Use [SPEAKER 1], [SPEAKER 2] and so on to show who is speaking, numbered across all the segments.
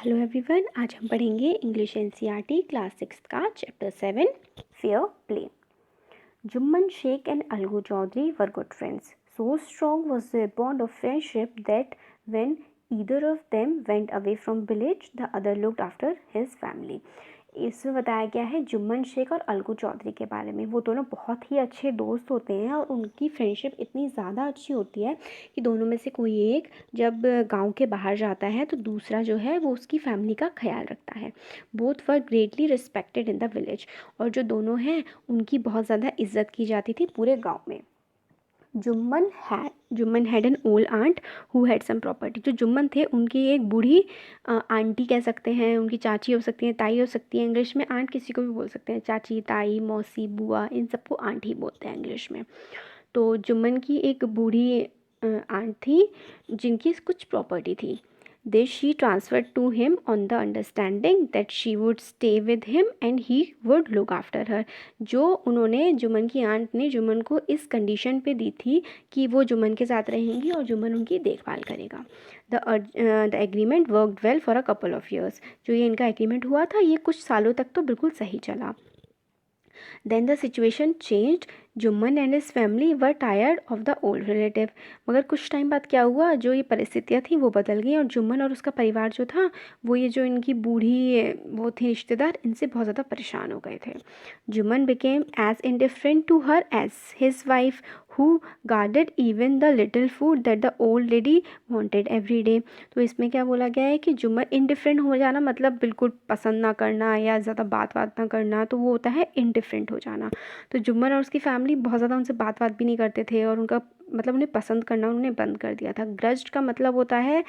[SPEAKER 1] Hello everyone, आज हम पढ़ेंगे इंग्लिश एनसीईआरटी क्लास 6 का chapter 7 fair play. Jumman Shaikh and Algu Chaudhary were good friends. So strong was their bond of friendship that when either of them went away from village, the other looked after his family. इसमें बताया गया है जुम्मन शेख और अलगू चौधरी के बारे में. वो दोनों बहुत ही अच्छे दोस्त होते हैं और उनकी फ्रेंडशिप इतनी ज़्यादा अच्छी होती है कि दोनों में से कोई एक जब गांव के बाहर जाता है तो दूसरा जो है वो उसकी फैमिली का ख्याल रखता है. Both were greatly respected in the village. और जो दोनों हैं उनकी बहुत ज़्यादा इज्जत की जाती थी पूरे गाँव में. Jumman had an old aunt who had sum property. जो जुम्मन थे उनकी एक बूढ़ी आंटी कह सकते हैं, उनकी चाची हो सकती हैं, ताई हो सकती है. इंग्लिश में आंट किसी को भी बोल सकते हैं, चाची, ताई, मौसी, बुआ, इन सबको आंट ही बोलते हैं इंग्लिश में. तो जुम्मन की एक बूढ़ी आंट थी जिनकी कुछ प्रॉपर्टी थी. This she transferred to him on the understanding that she would stay with him and he would look after her. जो उन्होंने जुम्मन की आंट ने जुम्मन को इस कंडीशन पे दी थी कि वो जुम्मन के साथ रहेंगी और जुम्मन उनकी देखभाल करेगा. The agreement worked well for a couple of years. जो ये इनका एग्रीमेंट हुआ था ये कुछ सालों तक तो बिल्कुल सही चला. Then the situation changed. Jumman and his family were tired of the old relative. मगर कुछ टाइम बाद क्या हुआ, जो ये परिस्थितियाँ थी वो बदल गई और जुम्मन और उसका परिवार जो था वो ये जो इनकी बूढ़ी वो थी रिश्तेदार, इनसे बहुत ज़्यादा परेशान हो गए थे. Jumman became as indifferent to her as his wife who guarded even the little food that the old lady wanted every day. तो इसमें क्या बोला गया है कि जुम्मन इंडिफरेंट हो जाना मतलब बिल्कुल पसंद ना करना या ज़्यादा बात ना करना, तो वो होता है इंडिफरेंट हो जाना. तो जुम्मन और उसकी फैमिली बहुत ज़्यादा उनसे बात भी नहीं करते थे और उनका मतलब उन्हें पसंद करना उन्होंने बंद कर दिया था. ग्रज्ड का मतलब होता है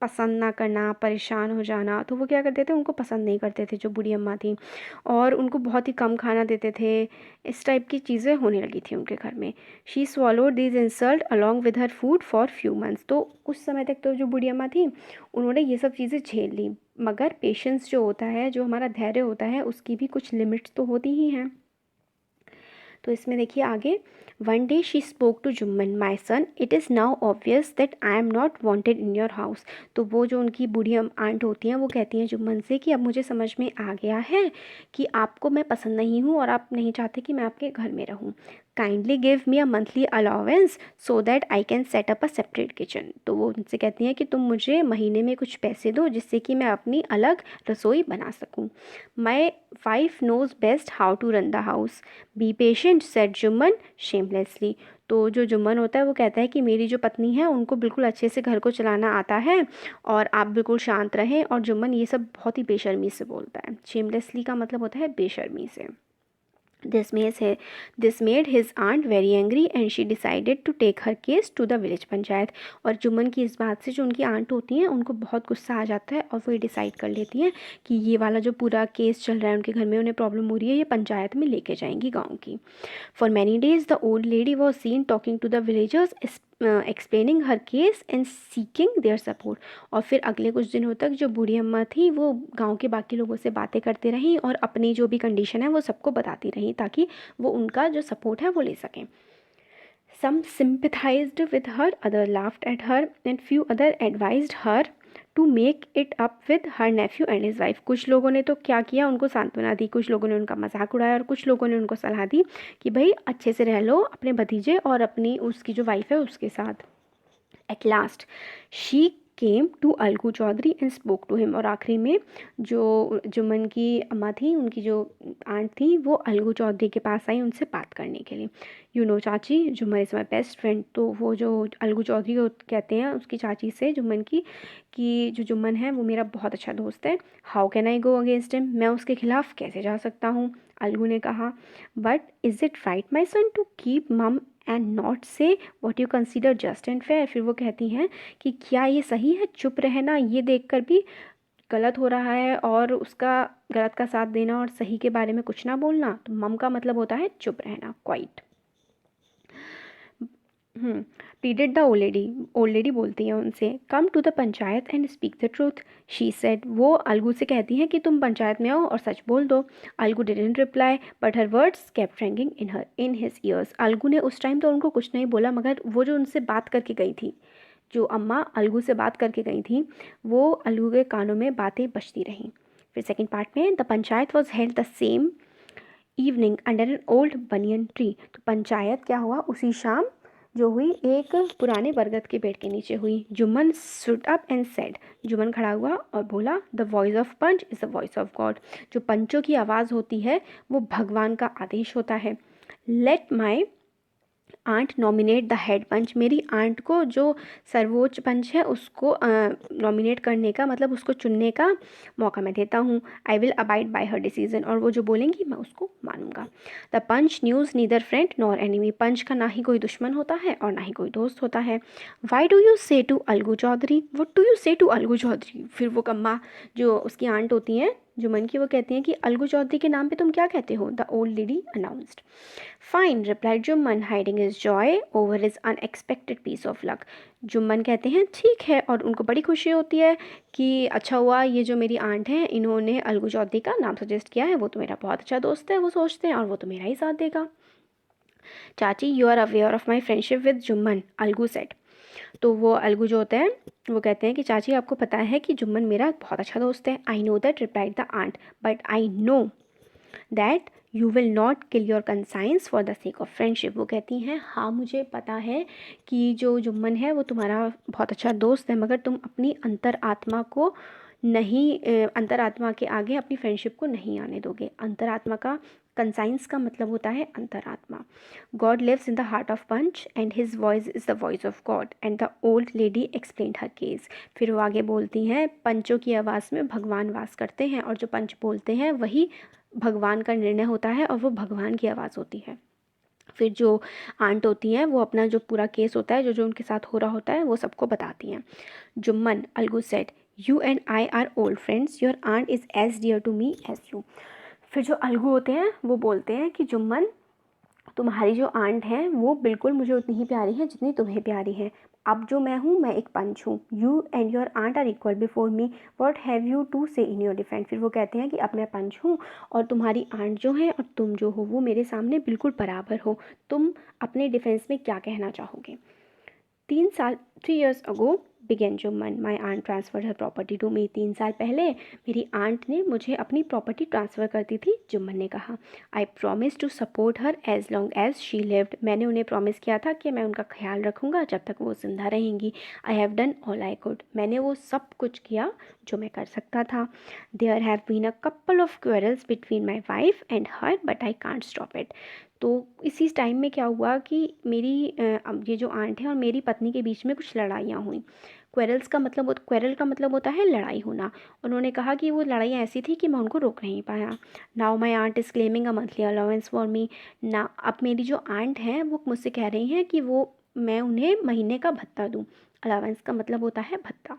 [SPEAKER 1] पसंद ना करना, परेशान हो जाना. तो वो क्या करते थे, उनको पसंद नहीं करते थे जो बूढ़ी अम्मा थी और उनको बहुत ही कम खाना देते थे. इस टाइप की चीज़ें होने लगी थी उनके घर में. She swallowed these insult along with her food for few months. तो कुछ समय तक तो जो बूढ़ी अम्मा थी उन्होंने ये सब चीज़ें झेल ली. मगर पेशेंस जो होता है, जो हमारा धैर्य होता है, उसकी भी कुछ लिमिट्स तो होती ही हैं. तो इसमें देखिए आगे. One day she spoke to Jumman, my son, it is now obvious that I am not wanted in your house. तो वो जो उनकी बूढ़ी आंट होती हैं वो कहती हैं जुम्मन से कि अब मुझे समझ में आ गया है कि आपको मैं पसंद नहीं हूँ और आप नहीं चाहते कि मैं आपके घर में रहूँ. Kindly give me a monthly allowance so that I can set up a separate kitchen. तो वो उनसे कहती हैं कि तुम मुझे महीने में कुछ पैसे दो जिससे कि मैं अपनी अलग रसोई बना सकूँ. My wife knows best how to run the house. Be patient said Jumman shamelessly. तो जो जुम्मन होता है वो कहता है कि मेरी जो पत्नी है उनको बिल्कुल अच्छे से घर को चलाना आता है और आप बिल्कुल शांत रहें. और जुम्मन ये सब बहुत ही बेशर्मी से बोलता है. शेमलेसली का मतलब होता है बेशर्मी से. This made his aunt very angry and she decided to take her case to the village panchayat. और जुम्मन की इस बात से जो उनकी आंट होती हैं उनको बहुत गुस्सा आ जाता है और वो ये डिसाइड कर लेती हैं कि ये वाला जो पूरा केस चल रहा है उनके घर में, उन्हें प्रॉब्लम हो रही है, ये पंचायत में लेके जाएंगी गाँव की. For many days the old lady was seen talking to the villagers, explaining her case and seeking their support. और फिर अगले कुछ दिनों तक जो बूढ़ी अम्मा थी वो गांव के बाकी लोगों से बातें करती रहीं और अपनी जो भी कंडीशन है वो सबको बताती रहीं ताकि वो उनका जो सपोर्ट है वो ले सकें. Some sympathized with her, other laughed at her, and few other advised her to make it up with her nephew and his wife. कुछ लोगों ने तो क्या किया, उनको सांत्वना दी, कुछ लोगों ने उनका मजाक उड़ाया और कुछ लोगों ने उनको सलाह दी कि भाई अच्छे से रह लो अपने भतीजे और अपनी उसकी जो वाइफ है उसके साथ. At last she came to Algu Chaudhary and spoke to him. और आखिरी में जो जुम्मन की अम्मा थी, उनकी जो आंट थी, वो अलगू चौधरी के पास आई उनसे बात करने के लिए. यू नो चाची, Jumman is my best friend. तो वो जो अलगू चौधरी को कहते हैं उसकी चाची से जुम्मन की कि जो जुम्मन है वो मेरा बहुत अच्छा दोस्त है. How can I go against him, मैं उसके खिलाफ़ कैसे जा सकता हूँ, अलगू ने कहा. But is it right my son to keep mum and not say what you consider just and fair. फिर वो कहती हैं कि क्या ये सही है चुप रहना, ये देखकर भी गलत हो रहा है, और उसका गलत का साथ देना और सही के बारे में कुछ ना बोलना. तो मम का मतलब होता है चुप रहना, quiet. Pleaded the old lady बोलती है उनसे, come to the panchayat and speak the truth. She said. वो अलगू से कहती हैं कि तुम पंचायत में आओ और सच बोल दो. Algu didn't reply but her words kept ringing in his years. Algu ने उस टाइम तो उनको कुछ नहीं बोला, मगर वो जो उनसे बात करके गई थी जो अम्मा अलगू से बात करके गई थी वो अलगू के कानों में बातें बजती रहीं। फिर सेकंड पार्ट में the panchayat was held the same evening under an old banyan tree. तो पंचायत क्या हुआ उसी शाम जो हुई एक पुराने बरगद के पेड़ के नीचे हुई। Jumman stood up and said, Jumman खड़ा हुआ और बोला, the voice of panch is the voice of God. जो पंचों की आवाज़ होती है वो भगवान का आदेश होता है। Let my aunt nominate the head panch, मेरी आंट को जो सर्वोच्च पंच है उसको नॉमिनेट करने का मतलब उसको चुनने का मौका मैं देता हूँ। I will abide by her decision, और वो जो बोलेंगी मैं उसको मानूंगा। The panch knows neither friend nor enemy, पंच का ना ही कोई दुश्मन होता है और ना ही कोई दोस्त होता है। Why do you say to Algu Chaudhary, what do you say to Algu Chaudhary. फिर वो कम्मा जो उसकी आंट होती हैं जुम्मन की, वो कहती हैं कि अलगू चौधरी के नाम पे तुम क्या कहते हो। The old lady announced. Fine replied Jumman hiding his joy over his unexpected piece of luck. Jumman कहते हैं ठीक है, और उनको बड़ी खुशी होती है कि अच्छा हुआ ये जो मेरी आंट हैं इन्होंने अलगू चौधरी का नाम सजेस्ट किया है, वो तो मेरा बहुत अच्छा दोस्त है वो सोचते हैं, और वो तो मेरा ही साथ देगा। Chachi you are aware of my friendship with Jumman, Algu said. तो वो अलगू जो होते हैं वो कहते हैं कि चाची आपको पता है कि जुम्मन मेरा बहुत अच्छा दोस्त है। I know that replied the aunt, but I know that you will not kill your conscience for the sake of friendship. वो कहती हैं हाँ मुझे पता है कि जो जुम्मन है वो तुम्हारा बहुत अच्छा दोस्त है, मगर तुम अपनी अंतरात्मा को नहीं अंतरात्मा के आगे अपनी फ्रेंडशिप को नहीं आने दोगे। अंतरात्मा का कंसाइंस का मतलब होता है अंतरात्मा। God lives in the heart of panch and his voice is the voice of God and the old lady explained her case. फिर वो आगे बोलती हैं पंचों की आवाज़ में भगवान वास करते हैं, और जो पंच बोलते हैं वही भगवान का निर्णय होता है और वो भगवान की आवाज़ होती है। फिर जो आंट होती हैं वो अपना जो पूरा केस होता है जो जो उनके साथ हो रहा होता है वो सबको बताती हैं। Jumman Algu said, you and I are old friends, your aunt is as dear to me as you. फिर जो अलगू होते हैं वो बोलते हैं कि जुम्मन तुम्हारी जो आंट हैं वो बिल्कुल मुझे उतनी ही प्यारी है जितनी तुम्हें प्यारी है। अब जो मैं हूँ मैं एक पंच हूँ। You and your aunt are equal before me, what have you to say in your defence. फिर वो कहते हैं कि अब मैं पंच हूँ और तुम्हारी आंट जो है और तुम जो हो वो मेरे सामने बिल्कुल बराबर हो, तुम अपने डिफेंस में क्या कहना चाहोगे। 3 years ago began Jumman, my aunt transfer her property to me. 3 साल पहले मेरी आंट ने मुझे अपनी प्रॉपर्टी ट्रांसफ़र कर दी थी, जुम्मन ने कहा। I promise to support her as long as she lived, मैंने उन्हें प्रॉमिस किया था कि मैं उनका ख्याल रखूँगा जब तक वो जिंदा रहेंगी। I have done all I could, मैंने वो सब कुछ किया जो मैं कर सकता था। There have been a couple of quarrels between my wife and her but I can't stop it. तो इसी टाइम में क्या हुआ कि मेरी ये जो आंट है और मेरी पत्नी के बीच में कुछ लड़ाइयाँ हुई। क्वेरल का मतलब होता है लड़ाई होना। उन्होंने कहा कि वो लड़ाइयाँ ऐसी थी कि मैं उनको रोक नहीं पाया। Now my aunt is claiming a monthly allowance for me ना, अब मेरी जो आंट हैं वो मुझसे कह रही हैं कि वो मैं उन्हें महीने का भत्ता दूँ। अलाउंस का मतलब होता है भत्ता।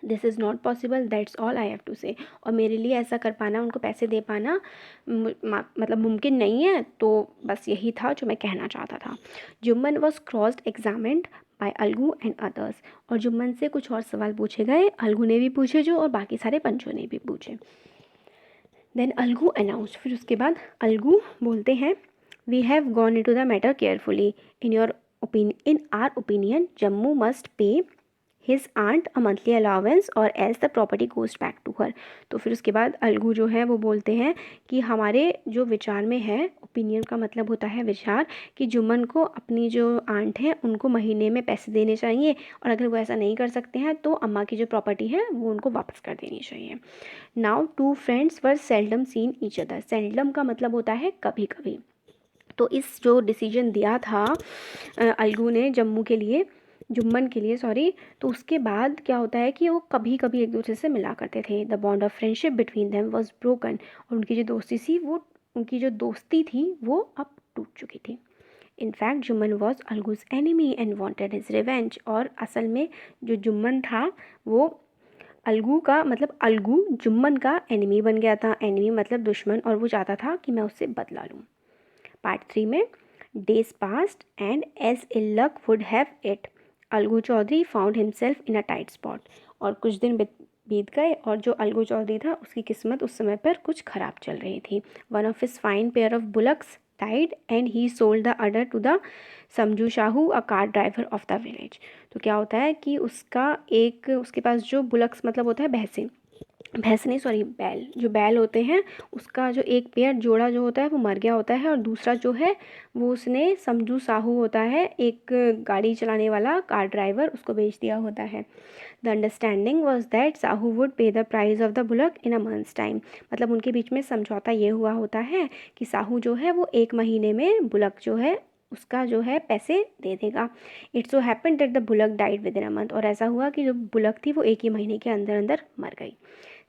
[SPEAKER 1] This is not possible, that's all I have to say. और मेरे लिए ऐसा कर पाना, उनको पैसे दे पाना मतलब मुमकिन नहीं है। तो बस यही था जो मैं कहना चाहता था। Jumman was crossed examined bye Algu and others, और जुम्मन से कुछ और सवाल पूछे गए, अलगू ने भी पूछे जो, और बाकी सारे पंचों ने भी पूछे। देन अलगू अनाउंस्ड, फिर उसके बाद अलगू बोलते हैं, we have gone into the matter carefully, in our opinion Jumman must pay his aunt a monthly allowance और as the property goes back to her. तो फिर उसके बाद अलगू जो है वो बोलते हैं कि हमारे जो विचार में है, ओपिनियन का मतलब होता है विचार, कि जुम्मन को अपनी जो आंट है उनको महीने में पैसे देने चाहिए, और अगर वो ऐसा नहीं कर सकते हैं तो अम्मा की जो प्रॉपर्टी है वो उनको वापस कर देनी चाहिए। Now two friends were seldom seen each other, seldom का मतलब होता है कभी कभी। तो इस जो डिसीजन दिया था अलगू ने जुम्मन के लिए सॉरी, तो उसके बाद क्या होता है कि वो कभी कभी एक दूसरे से मिला करते थे। The bond of friendship between them was broken, और उनकी जो दोस्ती थी वो अब टूट चुकी थी। In fact Jumman was Algu's enemy and wanted his revenge, और असल में जो जुम्मन था वो अलगू जुम्मन का एनिमी बन गया था। एनिमी मतलब दुश्मन, और वो चाहता था कि मैं उससे बदला लूँ। पार्ट 3 में days past and as ill luck would have it, Algu Chaudhary found himself in a tight spot, और कुछ दिन बीत गए और जो अलगू चौधरी था उसकी किस्मत उस समय पर कुछ ख़राब चल रही थी। One of his fine pair of bullocks died and he sold the udder to the समझू Shahu a car driver of the village. तो क्या होता है कि उसके पास जो बुलक्स मतलब होता है भैंस नहीं सॉरी बैल, जो बैल होते हैं उसका जो एक पेयर जोड़ा जो होता है वो मर गया होता है और दूसरा जो है वो उसने समझू साहू होता है एक गाड़ी चलाने वाला कार ड्राइवर, उसको बेच दिया होता है। The understanding was that Sahu would pay the price of the bullock in a month's time. मतलब उनके बीच में समझौता ये हुआ होता है कि साहू जो है वो 1 महीने में बुलक जो है उसका जो है पैसे दे देगा। It so happen that the bullock died with in a month. और ऐसा हुआ कि जो बुलक थी वो 1 ही महीने के अंदर अंदर मर गई।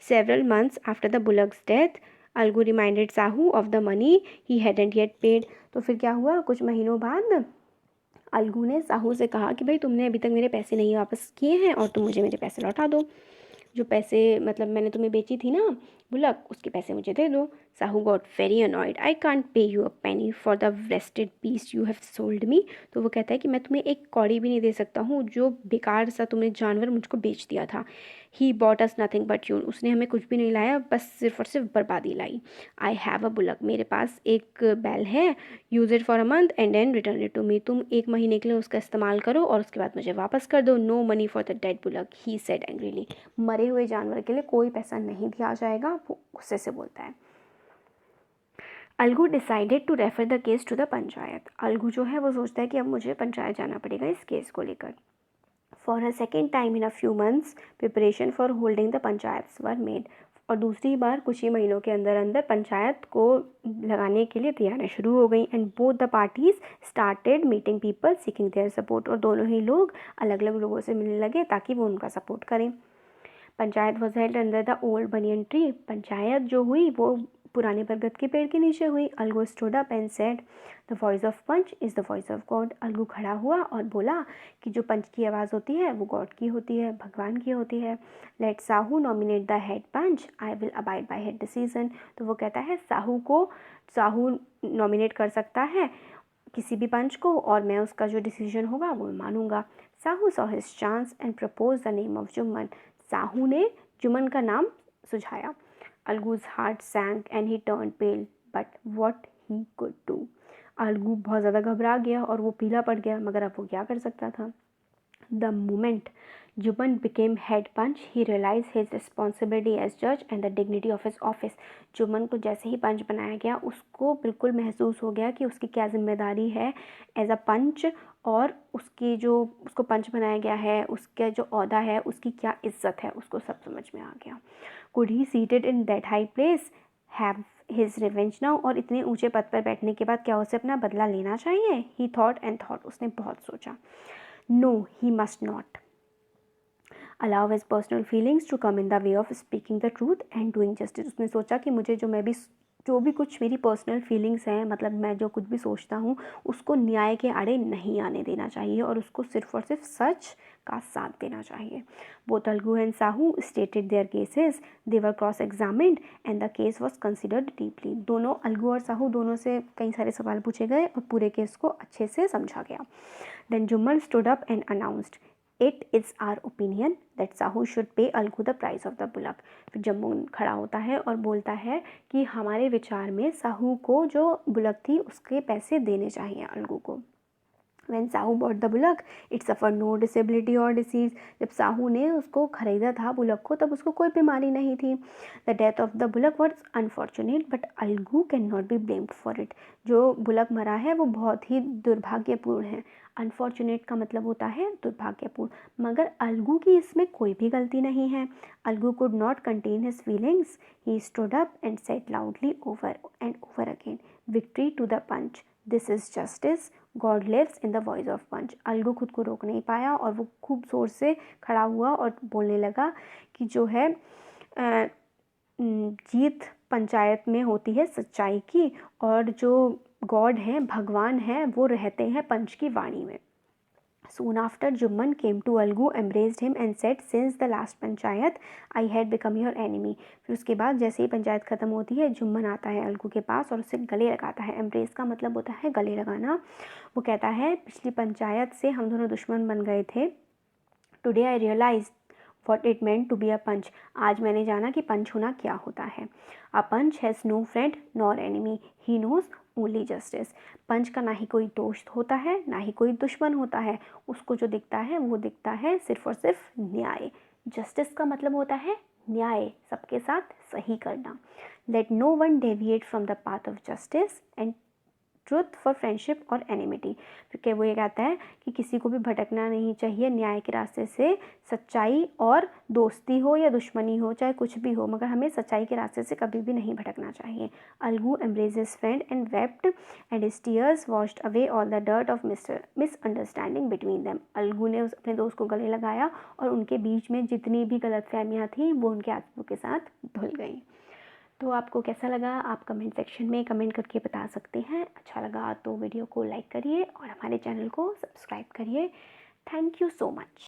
[SPEAKER 1] Several months after the bullock's death, Algu reminded Sahu of the money he hadn't yet paid। तो फिर क्या हुआ, कुछ महीनों बाद अलगू ने साहू से कहा कि भाई तुमने अभी तक मेरे पैसे नहीं वापस किए हैं और तुम मुझे मेरे पैसे लौटा दो। जो पैसे मतलब मैंने तुम्हें बेची थी ना बुलक, उसके पैसे मुझे दे दो। Sahu got very annoyed, I can't pay you a penny for the wasted piece you have sold me. तो वो कहता है कि मैं तुम्हें एक कौड़ी भी नहीं दे सकता हूँ जो बेकार सा तुमने जानवर मुझको बेच दिया था। He bought us nothing but यून, उसने हमें कुछ भी नहीं लाया, बस सिर्फ और सिर्फ बर्बादी लाई। आई हैव अ बुलक, मेरे पास एक बैल है, use it for a month and then return it to me. तुम 1 महीने के लिए उसका इस्तेमाल करो और उसके बाद मुझे वापस कर दो। No money for the dead bullock, he said angrily. मरे हुए जानवर के लिए कोई पैसा नहीं दिया जाएगा, वो गुस्से से बोलता है। Algu decided to refer the case to the panchayat. Algu जो है वो सोचता है कि अब मुझे पंचायत जाना पड़ेगा इस केस को लेकर। For a second time in a few months preparation for holding the panchayat were made. और दूसरी बार कुछ ही महीनों के अंदर अंदर पंचायत को लगाने के लिए तैयारियां शुरू हो गई। And both the parties started meeting people seeking their support. और दोनों ही लोग अलग अलग लोगों से मिलने लगे ताकि वो उनका सपोर्ट करें। Panchayat was held under the old banyan tree. Panchayat जो हुई वो पुराने बरगद के पेड़ के नीचे हुई। Algu stood up and said the voice of panch is the voice of God. Algu खड़ा हुआ और बोला कि जो पंच की आवाज़ होती है वो गॉड की होती है, भगवान की होती है। Let Sahu nominate the head panch, I will abide by head decision. तो वो कहता है साहू नॉमिनेट कर सकता है किसी भी पंच को और मैं उसका जो डिसीजन होगा वो मानूंगा। Sahu saw his chance and propose the name of Jumman. Sahu ने जुम्मन का नाम सुझाया। Algu's heart sank and he turn pale, but what he could do. Algu बहुत ज़्यादा घबरा गया और वो पीला पड़ गया, मगर अब वो क्या कर सकता था। The moment Jumman became head punch, he realized his responsibility as judge and the dignity of his office। Jumman को जैसे ही पंच बनाया गया उसको बिल्कुल महसूस हो गया कि उसकी क्या जिम्मेदारी है एज अ पंच, और उसको पंच बनाया गया है, उसका जो ओहदा है उसकी क्या इज्जत है, उसको सब समझ में आ गया। Could he seated in that high place have his revenge now. और इतने ऊंचे पद पर बैठने के बाद क्या उसे अपना बदला लेना चाहिए। ही थॉट एंड थॉट, उसने बहुत सोचा। No he must not allow his personal feelings to come in the way of speaking the truth and doing justice। उसने सोचा कि मुझे जो भी कुछ मेरी पर्सनल फीलिंग्स हैं, मतलब मैं जो कुछ भी सोचता हूँ उसको न्याय के आड़े नहीं आने देना चाहिए और उसको सिर्फ और सिर्फ सच का साथ देना चाहिए। Both Algu and Sahu stated their cases, they were cross examined and the case was considered deeply. दोनों अलगू और साहू दोनों से कई सारे सवाल पूछे गए और पूरे केस को अच्छे से समझा गया। Then Jumman stood up and announced it is our opinion that Sahu should pay Algu the price of the bullock. फिर जुम्मन खड़ा होता है और बोलता है कि हमारे विचार में साहू को जो बुलक थी उसके पैसे देने चाहिए अलगू को। When Sahu bought the bullock, it suffered no disability or disease। जब साहू ने उसको खरीदा था बुलक को तब उसको कोई बीमारी नहीं थी। The death of the bullock was unfortunate, but Algu cannot be blamed for it। जो बुलक मरा है वो बहुत ही दुर्भाग्यपूर्ण है। अनफॉर्चुनेट का मतलब होता है दुर्भाग्यपूर्ण, मगर अलगू की इसमें कोई भी गलती नहीं है। Algu could not contain his feelings, he stood up and said loudly over and over again, victory to the punch, this is justice, God lives in the voice of panch. Algu खुद को रोक नहीं पाया और वो खूब ज़ोर से खड़ा हुआ और बोलने लगा कि जो है जीत पंचायत में होती है सच्चाई की, और जो गॉड हैं, भगवान हैं, वो रहते हैं पंच की वाणी में। Soon after, Jumman came to Algu, embraced him and said, since the last panchayat I had become your enemy। फिर उसके बाद जैसे ही पंचायत ख़त्म होती है जुम्मन आता है अलगू के पास और उससे गले लगाता है। एम्ब्रेस का मतलब होता है गले लगाना। वो कहता है पिछली पंचायत से हम दोनों दुश्मन बन गए थे। Today I realize What it meant to be a punch. आज मैंने जाना कि पंच होना क्या होता है. A punch has no friend nor enemy. He knows only justice. पंच का ना ही कोई दोस्त होता है ना ही कोई दुश्मन होता है. उसको जो दिखता है वो दिखता है सिर्फ और सिर्फ न्याय. जस्टिस का मतलब होता है न्याय, सबके साथ सही करना. Let no one deviate from the path of justice and truth for friendship और एनिमिटी. क्योंकि वो ये कहता है कि किसी को भी भटकना नहीं चाहिए न्याय के रास्ते से. सच्चाई और दोस्ती हो या दुश्मनी हो, चाहे कुछ भी हो, मगर हमें सच्चाई के रास्ते से कभी भी नहीं भटकना चाहिए. Algu embrace his friend and wept and his tears washed away all the dirt of misunderstanding between them. Algu ने अपने दोस्त को गले लगाया और उनके बीच में जितनी भी गलतफहमियाँ थी वो उनके आंसू के साथ धुल गई. तो आपको कैसा लगा आप कमेंट सेक्शन में कमेंट करके बता सकते हैं. अच्छा लगा तो वीडियो को लाइक करिए और हमारे चैनल को सब्सक्राइब करिए. Thank you so much.